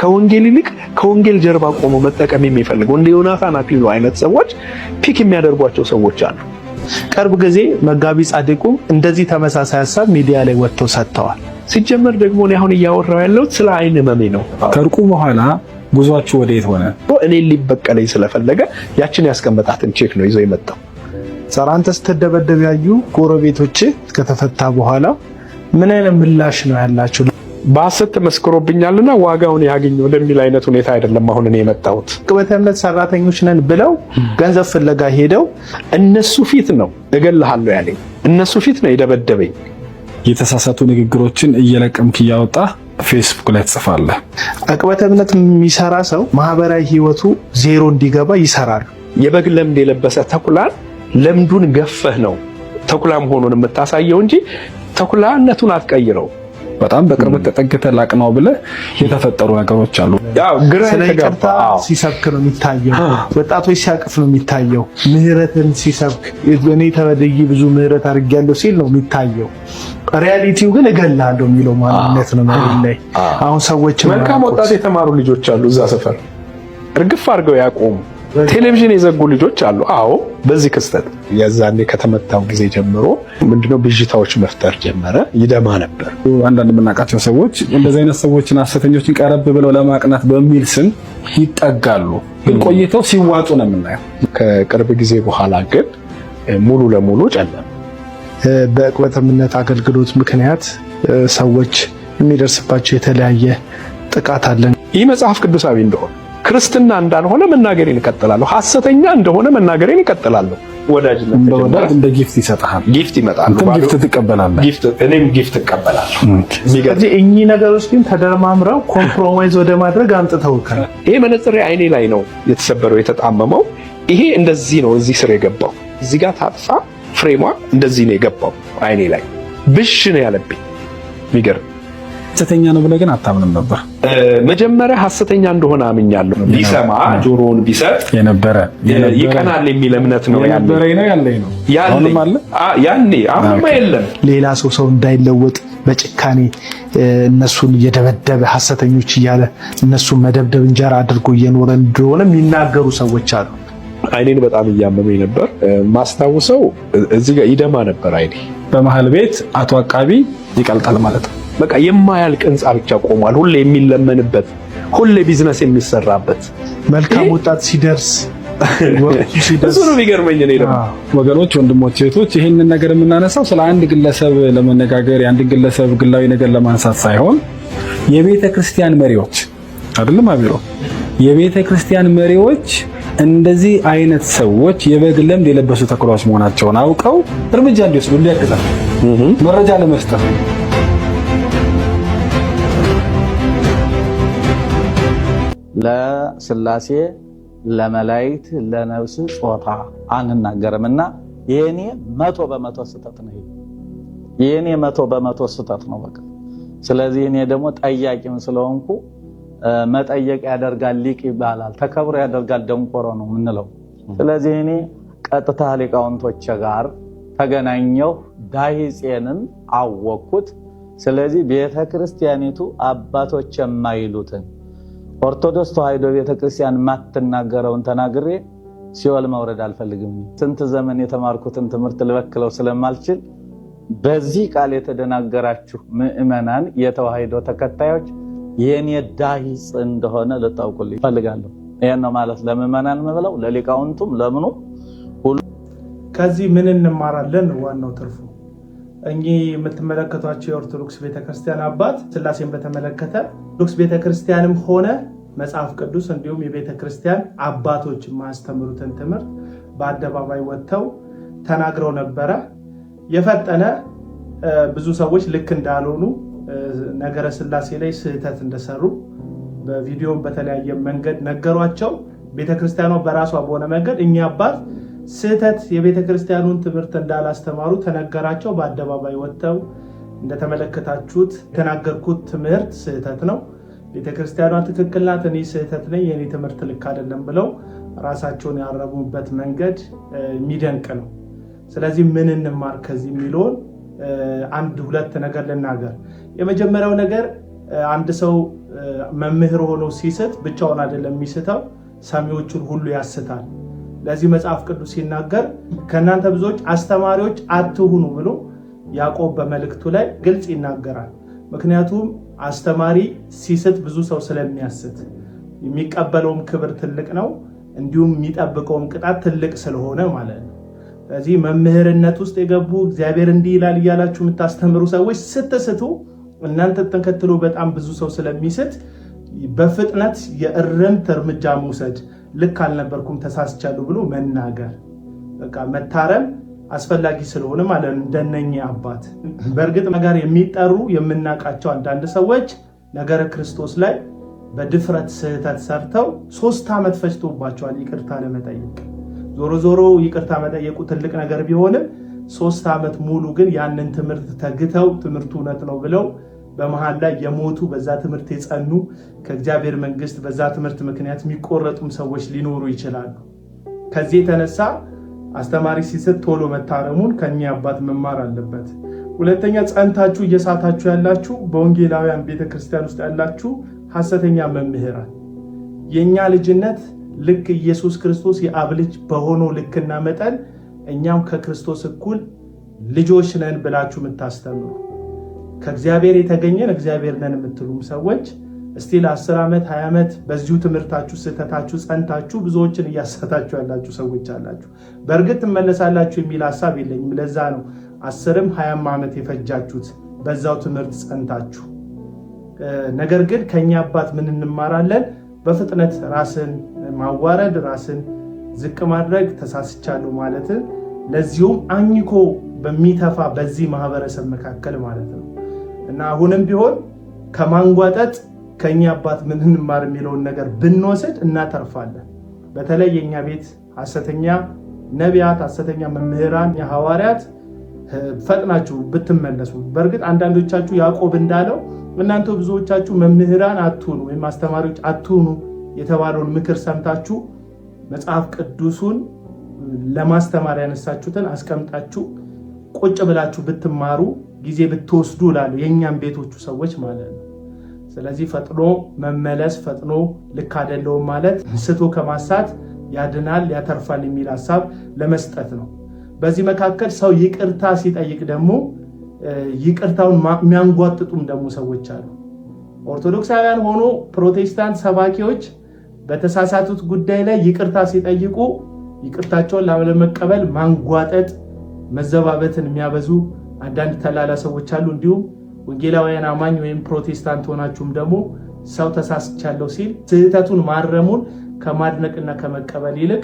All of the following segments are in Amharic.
ከወንጌል ይልቅ ከወንጌል ጀርባ ቆሞ መጠቀም የሚፈልጉ እንደ ዮናታን አክሊሉ አይነት ሰዎች ፒክ የሚያደርጓቸው ሰዎች አሉ። ቅርብ ጊዜ መጋቢ ጻድቁ እንደዚህ ተመሳሳይ ሐሳብ ሚዲያ ላይ ወጥተው ሰጥተዋል። ሲጀመር ደግሞ እኔ አሁን እያወራው ያለሁት ስለ አይን ህመሜ ነው። ከርቁ በኋላ ጉዟችሁ ወዴት ሆነ? እኔ ሊበቀለኝ ስለፈለገ ያችን ያስቀመጣትን ቼክ ነው ይዞ የመጣው። አንተ ስትደበደብ ያዩ ጎረቤቶች ከተፈታ በኋላ ምን አይነት ምላሽ ነው ያላችሁ? በሐሰት ተመስክሮብኛልና ዋጋውን ያገኝ ወደሚል አይነት ሁኔታ አይደለም አሁን እኔ የመጣሁት። ቅበተ እምነት ሰራተኞች ነን ብለው ገንዘብ ፍለጋ ሄደው እነሱ ፊት ነው እገልሃለሁ ያለኝ፣ እነሱ ፊት ነው የደበደበኝ። የተሳሳቱ ንግግሮችን እየለቀምክ እያወጣ ፌስቡክ ላይ ትጽፋለህ። ቅበተ እምነት የሚሰራ ሰው ማህበራዊ ህይወቱ ዜሮ እንዲገባ ይሰራል። የበግ ለምድ የለበሰ ተኩላን ለምዱን ገፈህ ነው ተኩላ መሆኑን የምታሳየው እንጂ ተኩላነቱን አትቀይረው። በጣም በቅርብ ተጠግተህ ላቅናው ብለህ የተፈጠሩ ነገሮች አሉ። ያው ግራ ይቅርታ ሲሰብክ ነው የሚታየው፣ ወጣቶች ሲያቅፍ ነው የሚታየው። ምህረትን ሲሰብክ እኔ ተበደይ ብዙ ምህረት አድርጌያለሁ ሲል ነው የሚታየው። ሪያሊቲው ግን እገላለሁ የሚለው ማንነት ነው ማለት ላይ። አሁን ሰዎች መልካም ወጣት የተማሩ ልጆች አሉ እዛ ሰፈር እርግፍ አድርገው ያቆሙ ቴሌቪዥን የዘጉ ልጆች አሉ። አዎ በዚህ ክስተት የዛኔ ከተመታው ጊዜ ጀምሮ ምንድነው ብዥታዎች መፍጠር ጀመረ። ይደማ ነበር። አንዳንድ የምናውቃቸው ሰዎች እንደዚህ አይነት ሰዎችን ሐሰተኞችን ቀረብ ብለው ለማቅናት በሚል ስም ይጠጋሉ፣ ግን ቆይተው ሲዋጡ ነው የምናየው። ከቅርብ ጊዜ በኋላ ግን ሙሉ ለሙሉ ጨለመ። በቅበተ እምነት አገልግሎት ምክንያት ሰዎች የሚደርስባቸው የተለያየ ጥቃት አለ። ይህ መጽሐፍ ቅዱሳዊ እንደሆነ ክርስትና እንዳልሆነ መናገሬን እቀጥላለሁ። ሐሰተኛ እንደሆነ መናገሬን እቀጥላለሁ። ወዳጅነት እንደወዳጅ እንደ ጊፍት ይሰጣል። ጊፍት ይመጣል። ጊፍት ትቀበላለህ። እኔም ጊፍት እቀበላለሁ። ስለዚህ እኚህ ነገሮች ግን ተደማምረው ኮምፕሮማይዝ ወደ ማድረግ አምጥተውካል። ይሄ መነጽሬ አይኔ ላይ ነው የተሰበረው የተጣመመው። ይሄ እንደዚህ ነው እዚህ ስር የገባው። እዚህ ጋር ታጥፋ ፍሬሟ እንደዚህ ነው የገባው አይኔ ላይ ብሽ ነው ያለብኝ። የሚገርም ሐሰተኛ ነው ብለህ ግን አታምንም ነበር? መጀመሪያ ሐሰተኛ እንደሆነ አምኛለሁ። ቢሰማ ጆሮውን ቢሰጥ የነበረ ይቀናል የሚል እምነት ነው ያለኝ ነው። አሁንም አለ ያኔ አሁንማ የለም። ሌላ ሰው እንዳይለወጥ በጭካኔ እነሱን እየደበደበ ሐሰተኞች እያለ እነሱን መደብደብ እንጀራ አድርጎ እየኖረ እንደሆነ የሚናገሩ ሰዎች አሉ። አይኔን በጣም እያመመኝ ነበር። ማስታውሰው እዚህ ጋር ይደማ ነበር አይኔ። በመሃል ቤት አቶ አቃቢ ይቀልጣል ማለት ነው። በቃ የማያልቅ ህንጻ ብቻ ቆሟል። ሁሌ የሚለመንበት፣ ሁሌ ቢዝነስ የሚሰራበት መልካም ወጣት ሲደርስ እሱ ነው የሚገርመኝ። እኔ ደግሞ ወገኖች፣ ወንድሞች፣ እህቶች ይሄንን ነገር የምናነሳው ስለ አንድ ግለሰብ ለመነጋገር የአንድ ግለሰብ ግላዊ ነገር ለማንሳት ሳይሆን የቤተ ክርስቲያን መሪዎች አይደለም አቢሮ የቤተ ክርስቲያን መሪዎች እንደዚህ አይነት ሰዎች የበግ ለምድ የለበሱ ተኩላዎች መሆናቸውን አውቀው እርምጃ እንዲወስዱ ሊያግዛል መረጃ ለመስጠት ለስላሴ ለመላእክት ለነፍስ ጾታ አንናገርምና የኔ 100% ስህተት ነው። የኔ 100% ስህተት ነው በቃ። ስለዚህ እኔ ደግሞ ጠያቂም ስለሆንኩ መጠየቅ ያደርጋል ሊቅ ይባላል፣ ተከብሮ ያደርጋል ደንቆሮ ነው የምንለው። ስለዚህ እኔ ቀጥታ ሊቃውንቶች ጋር ተገናኘሁ፣ ዳሂጼንም አወቅኩት። ስለዚህ ቤተክርስቲያኒቱ አባቶች የማይሉትን ኦርቶዶክስ ተዋሕዶ ቤተክርስቲያን ማትናገረውን ተናግሬ ሲኦል መውረድ አልፈልግም። ስንት ዘመን የተማርኩትን ትምህርት ልበክለው ስለማልችል በዚህ ቃል የተደናገራችሁ ምእመናን የተዋሕዶ ተከታዮች የኔ ዳሂጽ እንደሆነ ልታውቁልኝ ፈልጋለሁ። ይሄን ነው ማለት ለምእመናን ምብለው ለሊቃውንቱም ለምኑ ሁሉ። ከዚህ ምን እንማራለን? ዋናው ትርፉ እኚህ የምትመለከቷቸው የኦርቶዶክስ ቤተክርስቲያን አባት ስላሴን በተመለከተ ኦርቶዶክስ ቤተክርስቲያንም ሆነ መጽሐፍ ቅዱስ እንዲሁም የቤተክርስቲያን አባቶች የማያስተምሩትን ትምህርት በአደባባይ ወጥተው ተናግረው ነበረ። የፈጠነ ብዙ ሰዎች ልክ እንዳልሆኑ ነገረ ስላሴ ላይ ስህተት እንደሰሩ በቪዲዮም በተለያየ መንገድ ነገሯቸው። ቤተክርስቲያኗ በራሷ በሆነ መንገድ እኛ አባት ስህተት የቤተክርስቲያኑን ትምህርት እንዳላስተማሩ ተነገራቸው። በአደባባይ ወጥተው እንደተመለከታችሁት የተናገርኩት ትምህርት ስህተት ነው፣ ቤተክርስቲያኗ ትክክል ናት፣ እኔ ስህተት ነኝ፣ የኔ ትምህርት ልክ አይደለም ብለው ራሳቸውን ያረሙበት መንገድ የሚደንቅ ነው። ስለዚህ ምን እንማር ከዚህ የሚለውን አንድ ሁለት ነገር ልናገር። የመጀመሪያው ነገር አንድ ሰው መምህር ሆኖ ሲስት ብቻውን አይደለም የሚስተው፣ ሰሚዎቹን ሁሉ ያስታል። ለዚህ መጽሐፍ ቅዱስ ሲናገር ከእናንተ ብዙዎች አስተማሪዎች አትሁኑ ብሎ ያዕቆብ በመልእክቱ ላይ ግልጽ ይናገራል። ምክንያቱም አስተማሪ ሲስት ብዙ ሰው ስለሚያስት የሚቀበለውም ክብር ትልቅ ነው፣ እንዲሁም የሚጠብቀውም ቅጣት ትልቅ ስለሆነ ማለት ነው። ስለዚህ መምህርነት ውስጥ የገቡ እግዚአብሔር እንዲህ ይላል እያላችሁ የምታስተምሩ ሰዎች ስትስቱ እናንተ ተከትሎ በጣም ብዙ ሰው ስለሚስት በፍጥነት የእርምት እርምጃ መውሰድ፣ ልክ አልነበርኩም ተሳስቻለሁ ብሎ መናገር፣ በቃ መታረም አስፈላጊ ስለሆነ ማለት ነው። እንደነኚህ አባት በእርግጥ ነገር የሚጠሩ የምናውቃቸው አንዳንድ ሰዎች ነገረ ክርስቶስ ላይ በድፍረት ስህተት ሰርተው 3 ዓመት ፈጅቶባቸዋል ይቅርታ ለመጠየቅ። ዞሮ ዞሮ ይቅርታ መጠየቁ ትልቅ ነገር ቢሆንም 3 ዓመት ሙሉ ግን ያንን ትምህርት ተግተው ትምህርቱ እውነት ነው ብለው በመሃል ላይ የሞቱ በዛ ትምህርት የጸኑ ከእግዚአብሔር መንግስት በዛ ትምህርት ምክንያት የሚቆረጡም ሰዎች ሊኖሩ ይችላሉ። ከዚህ የተነሳ አስተማሪ ሲስት ቶሎ መታረሙን ከኛ አባት መማር አለበት። ሁለተኛ ጸንታችሁ እየሳታችሁ ያላችሁ በወንጌላውያን ቤተክርስቲያን ውስጥ ያላችሁ ሐሰተኛ መምህራን የኛ ልጅነት ልክ ኢየሱስ ክርስቶስ የአብ ልጅ በሆነው ልክና መጠን እኛም ከክርስቶስ እኩል ልጆች ነን ብላችሁ የምታስተምሩ ከእግዚአብሔር የተገኘን እግዚአብሔር ነን የምትሉም ሰዎች እስቲ ለ10 ዓመት 20 ዓመት በዚሁ ትምህርታችሁ ስህተታችሁ ጸንታችሁ ብዙዎችን እያሳታችሁ ያላችሁ ሰዎች አላችሁ። በእርግጥ ትመለሳላችሁ የሚል ሐሳብ የለኝም። ለዛ ነው 10ም 20ም ዓመት የፈጃችሁት በዛው ትምህርት ጸንታችሁ። ነገር ግን ከኛ አባት ምን እንማራለን? በፍጥነት ራስን ማዋረድ፣ ራስን ዝቅ ማድረግ፣ ተሳስቻለሁ ማለትን፣ ለዚሁም አኝኮ በሚተፋ በዚህ ማህበረሰብ መካከል ማለት ነው። እና አሁንም ቢሆን ከማንጓጠጥ ከኛ አባት ምን እንማር የሚለውን ነገር ብንወስድ እናተርፋለን። በተለይ የኛ ቤት ሐሰተኛ ነቢያት፣ ሐሰተኛ መምህራን፣ ሐዋርያት ፈጥናችሁ ብትመለሱ። በእርግጥ አንዳንዶቻችሁ ያዕቆብ እንዳለው እናንተ ብዙዎቻችሁ መምህራን አትሁኑ ወይም አስተማሪዎች አትሁኑ የተባለውን ምክር ሰምታችሁ መጽሐፍ ቅዱሱን ለማስተማር ያነሳችሁትን አስቀምጣችሁ ቁጭ ብላችሁ ብትማሩ ጊዜ ብትወስዱ እላለሁ የኛም ቤቶቹ ሰዎች ማለት ነው። ስለዚህ ፈጥኖ መመለስ፣ ፈጥኖ ልክ አይደለውም ማለት ስቶ ከማሳት ያድናል ያተርፋል የሚል ሐሳብ ለመስጠት ነው። በዚህ መካከል ሰው ይቅርታ ሲጠይቅ ደግሞ ይቅርታውን የሚያንጓጥጡም ደግሞ ሰዎች አሉ። ኦርቶዶክሳውያን ሆኖ ፕሮቴስታንት ሰባኪዎች በተሳሳቱት ጉዳይ ላይ ይቅርታ ሲጠይቁ ይቅርታቸውን ለመቀበል ማንጓጠጥ፣ መዘባበትን የሚያበዙ አንዳንድ ተላላ ሰዎች አሉ። እንዲሁም ወንጌላውያን አማኝ ወይም ፕሮቴስታንት ሆናችሁም ደግሞ ሰው ተሳስቻለሁ ሲል ስህተቱን ማረሙን ከማድነቅና ከመቀበል ይልቅ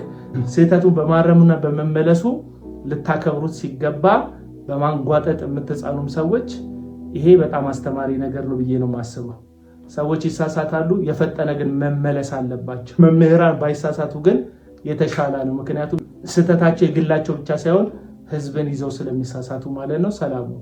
ስህተቱን በማረሙና በመመለሱ ልታከብሩት ሲገባ በማንጓጠጥ የምትጻኑም ሰዎች ይሄ በጣም አስተማሪ ነገር ነው ብዬ ነው የማስበው። ሰዎች ይሳሳታሉ፣ የፈጠነ ግን መመለስ አለባቸው። መምህራን ባይሳሳቱ ግን የተሻለ ነው። ምክንያቱም ስህተታቸው የግላቸው ብቻ ሳይሆን ሕዝብን ይዘው ስለሚሳሳቱ ማለት ነው። ሰላም ነው።